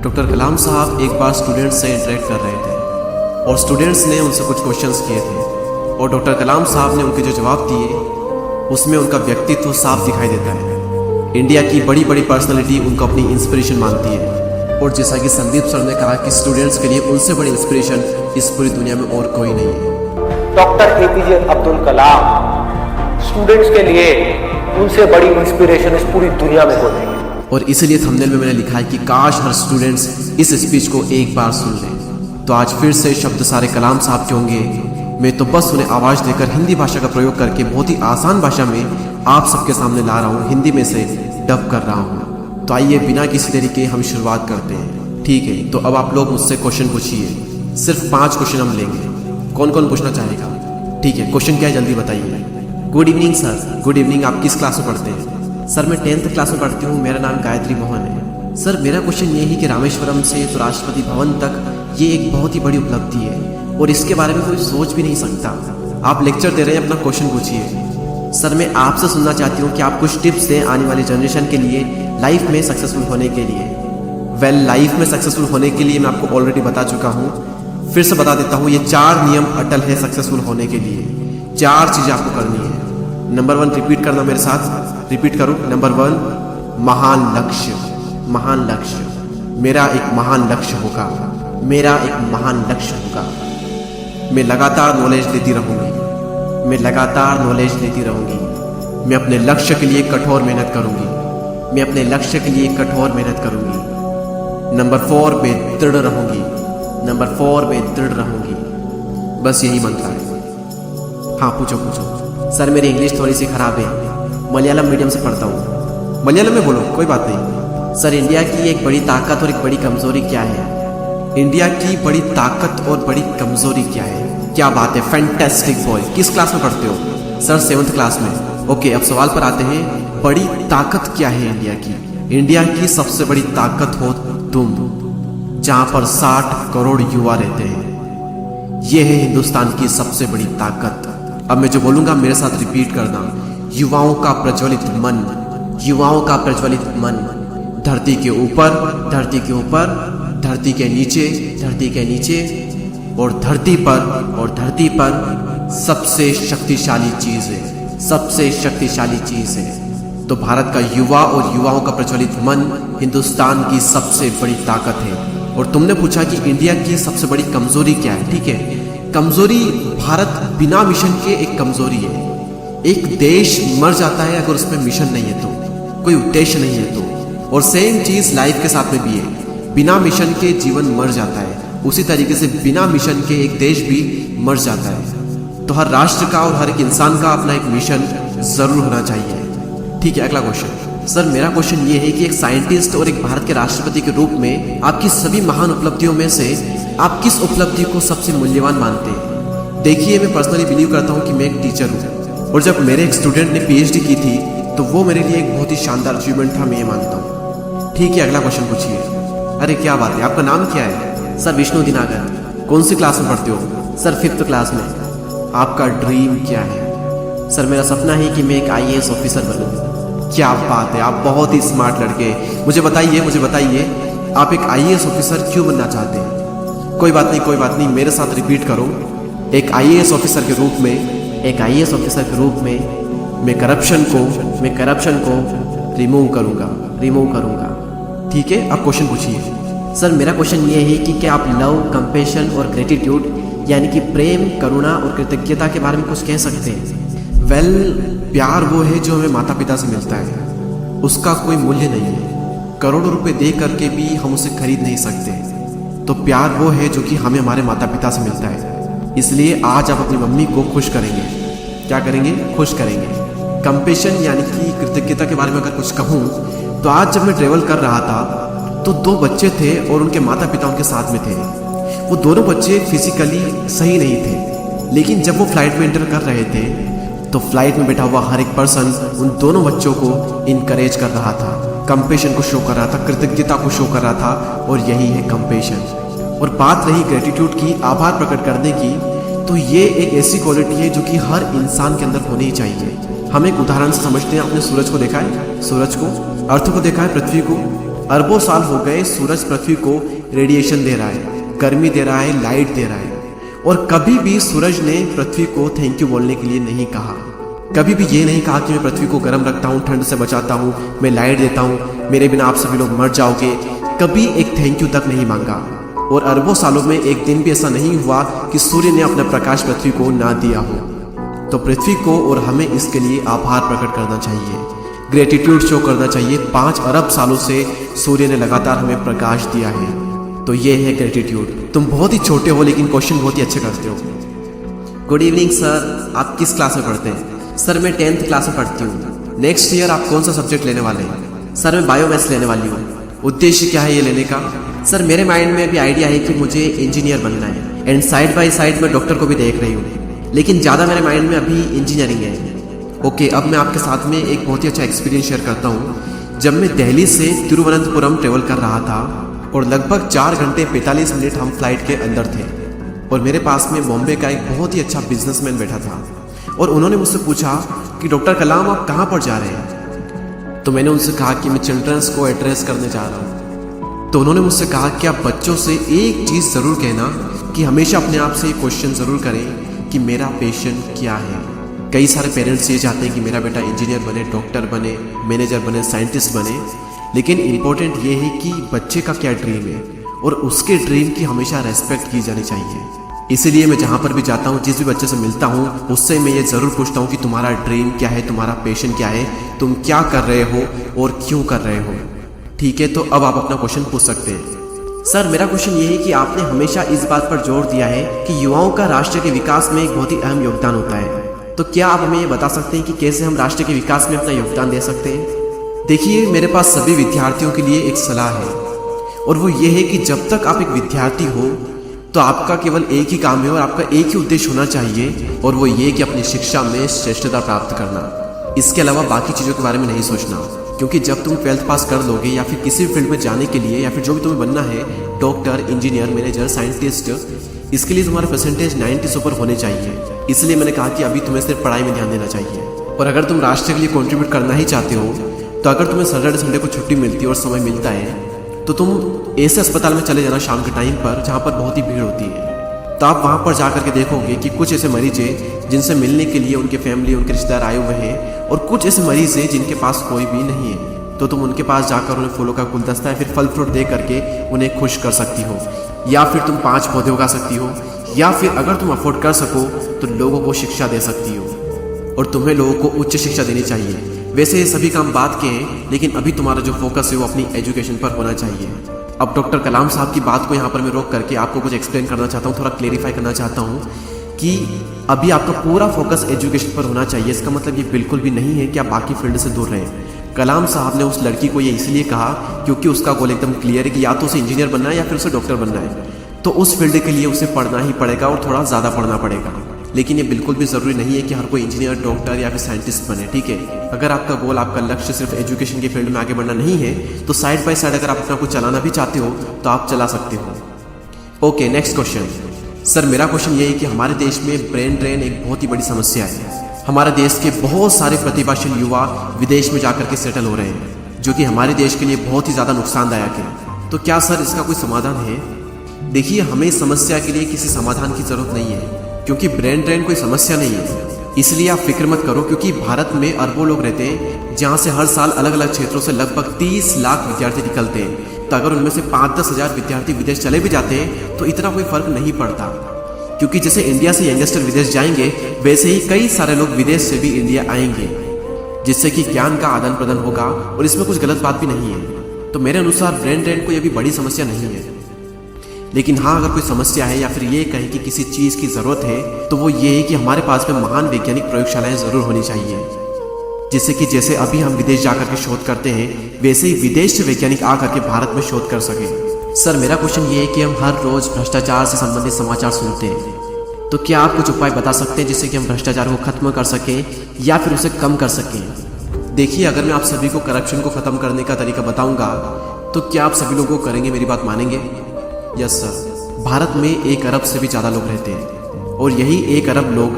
Doctor कलाम साहब एक बार students से इंटरेक्ट कर रहे थे और स्टूडेंट्स ने उनसे कुछ क्वेश्चंस किए थे और डॉक्टर कलाम साहब ने उनके जो जवाब दिए उसमें उनका व्यक्तित्व साफ दिखाई देता है। इंडिया की बड़ी बड़ी पर्सनैलिटी उनको अपनी इंस्पिरेशन मानती है और जैसा कि संदीप सर ने कहा कि स्टूडेंट्स के लिए उनसे बड़ी इंस्पिरेशन इस पूरी दुनिया में और कोई नहीं है। Doctor APJ Abdul Kalam students के लिए उनसे बड़ी इंस्पिरेशन इस पूरी दुनिया में कोई नहीं है। और इसीलिए थंबनेल में मैंने लिखा है कि काश हर स्टूडेंट्स इस स्पीच को एक बार सुन लें। तो आज फिर से शब्द सारे कलाम साहब के होंगे। मैं तो बस उन्हें आवाज़ देकर हिंदी भाषा का प्रयोग करके बहुत ही आसान भाषा में आप सबके सामने ला रहा हूँ, हिंदी में से डब कर रहा हूँ। तो आइए बिना किसी देरी के हम शुरुआत करते हैं। ठीक है, तो अब आप लोग मुझसे क्वेश्चन पूछिए। सिर्फ 5 क्वेश्चन हम लेंगे। कौन कौन पूछना चाहेगा? ठीक है, क्वेश्चन क्या है जल्दी बताइए। Good evening sir. Good evening. आप किस क्लास में पढ़ते हैं? सर मैं 10th क्लास में पढ़ती हूँ, मेरा नाम गायत्री मोहन है। सर मेरा क्वेश्चन ये है कि रामेश्वरम से तो राष्ट्रपति भवन तक ये एक बहुत ही बड़ी उपलब्धि है और इसके बारे में कोई सोच भी नहीं सकता। आप लेक्चर दे रहे हैं, अपना क्वेश्चन पूछिए। सर मैं आपसे सुनना चाहती हूँ कि आप कुछ टिप्स दें आने वाली जनरेशन के लिए लाइफ में सक्सेसफुल होने के लिए। लाइफ में सक्सेसफुल होने के लिए मैं आपको ऑलरेडी बता चुका हूँ, फिर से बता देता हूँ। ये 4 नियम अटल है सक्सेसफुल होने के लिए। 4 चीज़ें आपको करनी है। नंबर 1 रिपीट करना मेरे साथ, रिपीट करो। नंबर 1 महान लक्ष्य। महान लक्ष्य। मेरा एक महान लक्ष्य होगा। मेरा एक महान लक्ष्य होगा। मैं लगातार नॉलेज लेती रहूंगी। मैं लगातार नॉलेज लेती रहूंगी। मैं अपने लक्ष्य के लिए कठोर मेहनत करूंगी। मैं अपने लक्ष्य के लिए कठोर मेहनत करूंगी। नंबर 4 मैं दृढ़ रहूंगी। नंबर 4 मैं दृढ़ रहूंगी। बस यही मंत्र है। हाँ पूछो पूछो। सर मेरी इंग्लिश थोड़ी सी खराब है, मलयालम मीडियम से पढ़ता हूँ। मलयालम में बोलो, कोई बात नहीं। सर इंडिया की एक बड़ी ताकत और एक बड़ी कमजोरी क्या है? इंडिया की बड़ी ताकत और बड़ी कमजोरी क्या है? क्या बात है, फैंटास्टिक बॉय। किस क्लास में पढ़ते हो? सर 7th क्लास में। ओके, अब सवाल पर आते हैं। बड़ी ताकत क्या है इंडिया की? इंडिया की सबसे बड़ी ताकत हो तुम, जहां पर 60 करोड़ युवा रहते हैं। यह है हिंदुस्तान की सबसे बड़ी ताकत। अब मैं जो बोलूंगा मेरे साथ रिपीट करना। युवाओं का प्रज्वलित मन। युवाओं का प्रज्वलित मन। धरती के ऊपर, धरती के ऊपर, धरती के नीचे, धरती के नीचे और धरती पर, और धरती पर सबसे शक्तिशाली चीज है। सबसे शक्तिशाली चीज है। तो भारत का युवा और युवाओं का प्रज्वलित मन हिंदुस्तान की सबसे बड़ी ताकत है। और तुमने पूछा कि इंडिया की सबसे बड़ी कमजोरी क्या है। ठीक है, कमजोरी भारत बिना मिशन के एक कमजोरी है। एक देश मर जाता है अगर उसमें मिशन नहीं है तो, कोई उद्देश्य नहीं है तो। और सेम चीज लाइफ के साथ में भी है। बिना मिशन के जीवन मर जाता है, उसी तरीके से बिना मिशन के एक देश भी मर जाता है। तो हर राष्ट्र का और हर एक इंसान का अपना एक मिशन जरूर होना चाहिए। ठीक है, अगला क्वेश्चन। सर मेरा क्वेश्चन ये है कि एक साइंटिस्ट और एक भारत के राष्ट्रपति के रूप में आपकी सभी महान उपलब्धियों में से आप किस उपलब्धि को सबसे मूल्यवान मानते हैं? देखिए मैं पर्सनली बिलीव करता हूँ कि मैं एक टीचर हूँ और जब मेरे एक स्टूडेंट ने PhD की थी तो वो मेरे लिए एक बहुत ही शानदार अचीवमेंट था, मैं ये मानता हूँ। ठीक है, अगला क्वेश्चन पूछिए। अरे क्या बात है, आपका नाम क्या है? सर विष्णु दिनागर। कौन सी क्लास में पढ़ते हो? सर 5th क्लास में। आपका ड्रीम क्या है? सर मेरा सपना है कि मैं एक IAS ऑफिसर बनूँ। क्या बात है, आप बहुत ही स्मार्ट लड़के। मुझे बताइए आप एक IAS ऑफिसर क्यों बनना चाहते हैं? कोई बात नहीं, कोई बात नहीं, मेरे साथ रिपीट करो। एक IAS ऑफिसर के रूप में, एक IAS ऑफिसर के रूप में मैं करप्शन को रिमूव करूंगा। ठीक है, आप क्वेश्चन पूछिए। सर मेरा क्वेश्चन ये है कि क्या आप लव, कंपैशन और ग्रेटिट्यूड यानी कि प्रेम, करुणा और कृतज्ञता के बारे में कुछ कह सकते हैं? प्यार वो है जो हमें माता पिता से मिलता है, उसका कोई मूल्य नहीं है। करोड़ों रुपए दे करके भी हम उसे खरीद नहीं सकते। तो प्यार वो है जो कि हमें हमारे माता पिता से मिलता है। इसलिए आज आप अपनी मम्मी को खुश करेंगे। क्या करेंगे? खुश करेंगे। कंपैशन यानी कि कृतज्ञता के बारे में अगर कुछ कहूँ तो आज जब मैं ट्रेवल कर रहा था तो 2 बच्चे थे और उनके माता पिता उनके साथ में थे। वो दोनों बच्चे फिजिकली सही नहीं थे, लेकिन जब वो फ्लाइट में एंटर कर रहे थे तो फ्लाइट में बैठा हुआ हर एक पर्सन उन दोनों बच्चों को इनकरेज कर रहा था, कंपैशन को शो कर रहा था, कृतज्ञता को शो कर रहा था। और यही है कंपैशन। और बात रही ग्रेटिट्यूड की, आभार प्रकट करने की, तो ये एक ऐसी क्वालिटी है जो कि हर इंसान के अंदर होनी ही चाहिए। हम एक उदाहरण से समझते हैं। आपने सूरज को देखा है? सूरज को, अर्थ को देखा है? पृथ्वी को? अरबों साल हो गए सूरज पृथ्वी को रेडिएशन दे रहा है, गर्मी दे रहा है, लाइट दे रहा है, और कभी भी सूरज ने पृथ्वी को थैंक यू बोलने के लिए नहीं कहा। कभी भी ये नहीं कहा कि मैं पृथ्वी को गर्म रखता हूँ, ठंड से बचाता हूँ, मैं लाइट देता हूँ, मेरे बिना आप सभी लोग मर जाओगे। कभी एक थैंक यू तक नहीं मांगा। और अरबों सालों में एक दिन भी ऐसा नहीं हुआ कि सूर्य ने अपना प्रकाश पृथ्वी को ना दिया हो। तो पृथ्वी को और हमें इसके लिए आभार प्रकट करना चाहिए, ग्रेटिट्यूड शो करना चाहिए। 5 अरब सालों से सूर्य ने लगातार हमें प्रकाश दिया है, तो ये है ग्रेटिट्यूड। तुम बहुत ही छोटे हो लेकिन क्वेश्चन बहुत ही अच्छे करते हो। गुड इवनिंग सर, आप किस क्लास में पढ़ते हैं? सर मैं 10th क्लास में पढ़ती हूँ। नेक्स्ट ईयर आप कौन सा सब्जेक्ट लेने वाले हैं? सर मैं बायोमैथ्स लेने वाली हूँ। उद्देश्य क्या है ये लेने का? सर मेरे माइंड में अभी आइडिया है कि मुझे इंजीनियर बनना है, एंड साइड बाय साइड मैं डॉक्टर को भी देख रही हूँ, लेकिन ज़्यादा मेरे माइंड में अभी इंजीनियरिंग है। ओके, अब मैं आपके साथ में एक बहुत ही अच्छा एक्सपीरियंस शेयर करता हूँ। जब मैं दिल्ली से तिरुवनंतपुरम ट्रेवल कर रहा था और लगभग 4 घंटे 45 मिनट हम फ्लाइट के अंदर थे, और मेरे पास में बॉम्बे का एक बहुत ही अच्छा बिजनेसमैन बैठा था, और उन्होंने मुझसे पूछा कि डॉक्टर कलाम आप कहाँ पर जा रहे हैं? तो मैंने उनसे कहा कि मैं चिल्ड्रंस को एड्रेस करने जा रहा हूँ। तो उन्होंने मुझसे कहा कि आप बच्चों से एक चीज़ ज़रूर कहना कि हमेशा अपने आप से क्वेश्चन ज़रूर करें कि मेरा पैशन क्या है। कई सारे पेरेंट्स ये चाहते हैं कि मेरा बेटा इंजीनियर बने, डॉक्टर बने, मैनेजर बने, साइंटिस्ट बने, लेकिन इम्पोर्टेंट ये है कि बच्चे का क्या ड्रीम है, और उसके ड्रीम की हमेशा रेस्पेक्ट की जानी चाहिए। इसीलिए मैं जहाँ पर भी जाता हूँ, जिस भी बच्चे से मिलता हूँ, उससे मैं ये ज़रूर पूछता हूँ कि तुम्हारा ड्रीम क्या है, तुम्हारा पैशन क्या है, तुम क्या कर रहे हो और क्यों कर रहे हो। ठीक है, तो अब आप अपना क्वेश्चन पूछ सकते हैं। सर मेरा क्वेश्चन ये है कि आपने हमेशा इस बात पर जोर दिया है कि युवाओं का राष्ट्र के विकास में एक बहुत ही अहम योगदान होता है, तो क्या आप हमें ये बता सकते हैं कि कैसे हम राष्ट्र के विकास में अपना योगदान दे सकते हैं? देखिए, मेरे पास सभी विद्यार्थियों के लिए एक सलाह है, और वो ये है कि जब तक आप एक विद्यार्थी हो तो आपका केवल एक ही काम है और आपका एक ही उद्देश्य होना चाहिए, और वो ये कि अपनी शिक्षा में श्रेष्ठता प्राप्त करना। इसके अलावा बाकी चीज़ों के बारे में नहीं सोचना, क्योंकि जब तुम 12th पास कर लोगे या फिर किसी भी फील्ड में जाने के लिए, या फिर जो भी तुम्हें बनना है, डॉक्टर, इंजीनियर, मैनेजर, साइंटिस्ट, इसके लिए तुम्हारा परसेंटेज 90 से ऊपर होने चाहिए। इसलिए मैंने कहा कि अभी तुम्हें सिर्फ पढ़ाई में ध्यान देना चाहिए। और अगर तुम राष्ट्र के लिए कॉन्ट्रीब्यूट करना ही चाहते हो, तो अगर तुम्हें सैटरडे संडे को छुट्टी मिलती है और समय मिलता है, तो तुम ऐसे अस्पताल में चले जाना शाम के टाइम पर जहाँ पर बहुत ही भीड़ होती है। तो आप वहाँ पर जा करके देखोगे कि कुछ ऐसे मरीज हैं जिनसे मिलने के लिए उनके फैमिली, उनके रिश्तेदार आए हुए हैं, और कुछ ऐसे मरीज हैं जिनके पास कोई भी नहीं है। तो तुम उनके पास जाकर उन्हें फूलों का गुलदस्ता या फिर फल फ्रूट दे करके उन्हें खुश कर सकती हो, या फिर तुम 5 पौधे उगा सकती हो, या फिर अगर तुम अफोर्ड कर सको तो लोगों को शिक्षा दे सकती हो। और तुम्हें लोगों को उच्च शिक्षा देनी चाहिए। वैसे ये सभी काम बात के हैं, लेकिन अभी तुम्हारा जो फोकस है वो अपनी एजुकेशन पर होना चाहिए। अब डॉक्टर कलाम साहब की बात को यहाँ पर मैं रोक करके आपको कुछ एक्सप्लेन करना चाहता हूँ, थोड़ा क्लेरिफाई करना चाहता हूँ कि अभी आपका पूरा फोकस एजुकेशन पर होना चाहिए। इसका मतलब ये बिल्कुल भी नहीं है कि आप बाकी फील्ड से दूर रहें। कलाम साहब ने उस लड़की को ये इसलिए कहा क्योंकि उसका गोल एकदम क्लियर है कि या तो उसे इंजीनियर बनना है या फिर उसे डॉक्टर बनना है, तो उस फील्ड के लिए उसे पढ़ना ही पड़ेगा और थोड़ा ज़्यादा पढ़ना पड़ेगा। लेकिन ये बिल्कुल भी ज़रूरी नहीं है कि हर कोई इंजीनियर, डॉक्टर या फिर साइंटिस्ट बने। ठीक है, अगर आपका गोल, आपका लक्ष्य सिर्फ एजुकेशन के फील्ड में आगे बढ़ना नहीं है, तो साइड बाय साइड अगर आप अपना कुछ चलाना भी चाहते हो तो आप चला सकते हो। Okay, next question. सर मेरा क्वेश्चन ये है कि हमारे देश में ब्रेन ड्रेन एक बहुत ही बड़ी समस्या है। हमारे देश के बहुत सारे प्रतिभाशाली युवा विदेश में जाकर के सेटल हो रहे हैं, जो कि हमारे देश के लिए बहुत ही ज़्यादा नुकसानदायक है। तो क्या सर इसका कोई समाधान है? देखिए, हमें इस समस्या के लिए किसी समाधान की ज़रूरत नहीं है, क्योंकि ब्रेन ड्रेन कोई समस्या नहीं है। इसलिए आप फिक्र मत करो, क्योंकि भारत में अरबों लोग रहते हैं, जहाँ से हर साल अलग अलग क्षेत्रों से लगभग 30 लाख विद्यार्थी निकलते हैं। तो अगर उनमें से 5-10 हज़ार विद्यार्थी विदेश चले भी जाते हैं तो इतना कोई फर्क नहीं पड़ता, क्योंकि जैसे इंडिया से यंगस्टर विदेश जाएंगे, वैसे ही कई सारे लोग विदेश से भी इंडिया आएंगे, जिससे कि ज्ञान का आदान प्रदान होगा, और इसमें कुछ गलत बात भी नहीं है। तो मेरे अनुसार ब्रेन ड्रेन कोई अभी बड़ी समस्या नहीं है। लेकिन हाँ, अगर कोई समस्या है या फिर ये कहें कि किसी चीज़ की ज़रूरत है, तो वो ये है कि हमारे पास में महान वैज्ञानिक प्रयोगशालाएं ज़रूर होनी चाहिए, जिससे कि जैसे अभी हम विदेश जाकर के शोध करते हैं, वैसे ही विदेश से वैज्ञानिक आकर के भारत में शोध कर सकें। सर मेरा क्वेश्चन ये है कि हम हर रोज़ भ्रष्टाचार से संबंधित समाचार सुनते हैं, तो क्या आप कुछ उपाय बता सकते हैं जिससे कि हम भ्रष्टाचार को खत्म कर सकें या फिर उसे कम कर सकें? देखिए, अगर मैं आप सभी को करप्शन को ख़त्म करने का तरीका बताऊंगा, तो क्या आप सभी लोगों को करेंगे, मेरी बात मानेंगे? Yes sir. भारत में 1 अरब से भी ज़्यादा लोग रहते हैं, और यही 1 अरब लोग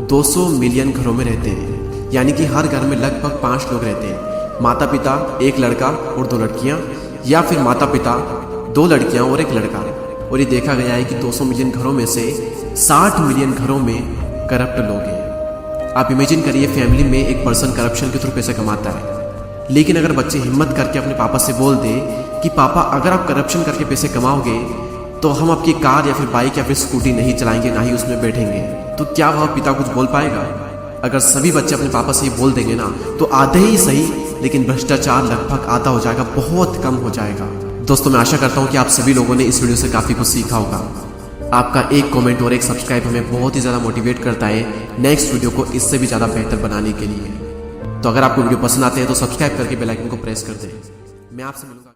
200 मिलियन घरों में रहते हैं, यानी कि हर घर में लगभग 5 लोग रहते हैं, माता पिता, 1 लड़का और 2 लड़कियाँ, या फिर माता पिता, 2 लड़कियां और 1 लड़का। और ये देखा गया है कि 200 मिलियन घरों में से 60 मिलियन घरों में करप्ट लोग हैं। आप इमेजिन करिए, फैमिली में एक पर्सन करप्शन के थ्रू पैसे कमाता है, लेकिन अगर बच्चे हिम्मत करके अपने पापा से बोल दे कि पापा अगर आप करप्शन करके पैसे कमाओगे तो हम आपकी कार या फिर बाइक या फिर स्कूटी नहीं चलाएंगे, ना ही उसमें बैठेंगे, तो क्या वह पिता कुछ बोल पाएगा? अगर सभी बच्चे अपने पापा से ही बोल देंगे ना, तो आधे ही सही लेकिन भ्रष्टाचार लगभग आधा हो जाएगा, बहुत कम हो जाएगा। दोस्तों, मैं आशा करता हूँ कि आप सभी लोगों ने इस वीडियो से काफ़ी कुछ सीखा होगा। आपका एक कमेंट और एक सब्सक्राइब हमें बहुत ही ज़्यादा मोटिवेट करता है नेक्स्ट वीडियो को इससे भी ज़्यादा बेहतर बनाने के लिए। तो अगर आपको वीडियो पसंद आते हैं तो सब्सक्राइब करके बेल आइकन को प्रेस कर दें। मैं आपसे मिलूंगा।